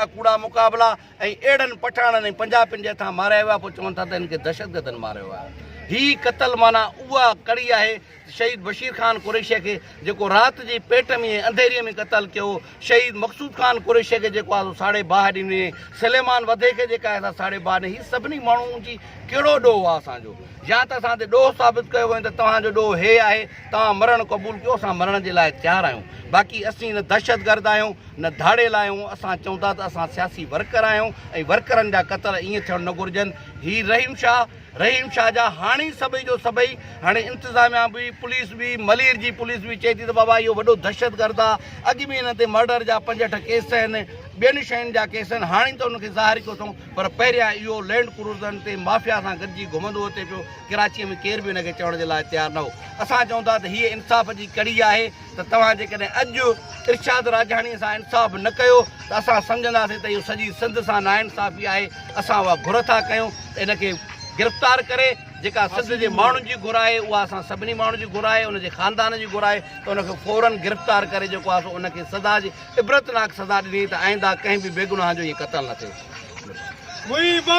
ॾाढा कूड़ा मुक़ाबला ऐं अहिड़नि पठाणनि ऐं पंजाबियुनि जे हथां मारिया विया पोइ चवनि था त हिनखे दहशतगर्दनि मारियो आहे। ही क़तल माना उहा कड़ी आहे शहीद बशीर ख़ान कुरैशीअ खे जेको राति जी पेट में अंधेरीअ में क़तल कयो, शहीद मक़सूद ख़ान कुरैशीअ खे जेको आहे साड़े बाहि ॾिनी, सलेमान वधे खे जेका आहे साड़े बाहि ॾिनी। ही सभिनी माण्हुनि जी कहिड़ो ॾोह आहे असांजो? या त असां ते ॾोह साबित कयो वञे त तव्हांजो ॾोह हे आहे, तव्हां मरणु क़बूल कयो, असां मरण जे लाइ तयारु आहियूं। बाक़ी असीं न दहशतगर्द आहियूं न धाड़ेल आहियूं। असां चऊं था त असां सियासी वर्कर आहियूं ऐं वर्करनि जा क़तल ईअं थियणु न घुरिजनि। ही रहीम शाह जा हाणे सभई जो सभई हाणे इंतिज़ामिया बि पुलिस बि मलीर जी पुलिस बि चए थी त बाबा इहो वॾो दहशतगर्द आहे। अॻु बि हिन ते मर्डर जा 5-8 केस आहिनि, ॿियनि शयुनि जा केस आहिनि। हाणे त हुनखे ज़ाहिर कयो अथऊं, पर पहिरियां इहो लैंड क्रूज़रनि ते माफ़िया सां गॾिजी घुमंदो अचे पियो। कराचीअ में केर बि हिनखे चवण जे लाइ तयारु न हो। असां चऊं था त हीअ इंसाफ़ जी कड़ी आहे त तव्हां जेकॾहिं अॼु इरशाद राजहाणीअ सां इंसाफ़ न कयो त असां सम्झंदासीं त इहो सॼी सिंध सां नाइंसाफ़ी आहे। असां उहा घुर था कयूं त हिनखे गिरफ़्तार करे जेका सिंध जे माण्हुनि जी घुर आहे उहा असां सभिनी माण्हुनि जी घुर आहे, उनजे ख़ानदान जी घुर आहे त उनखे फ़ौरन गिरफ़्तार करे जेको आहे सो उनखे सज़ा जी इबरतनाक सज़ा ॾिनी त आईंदा कंहिं बि बेगुनाह जो इहे क़तल न थिए।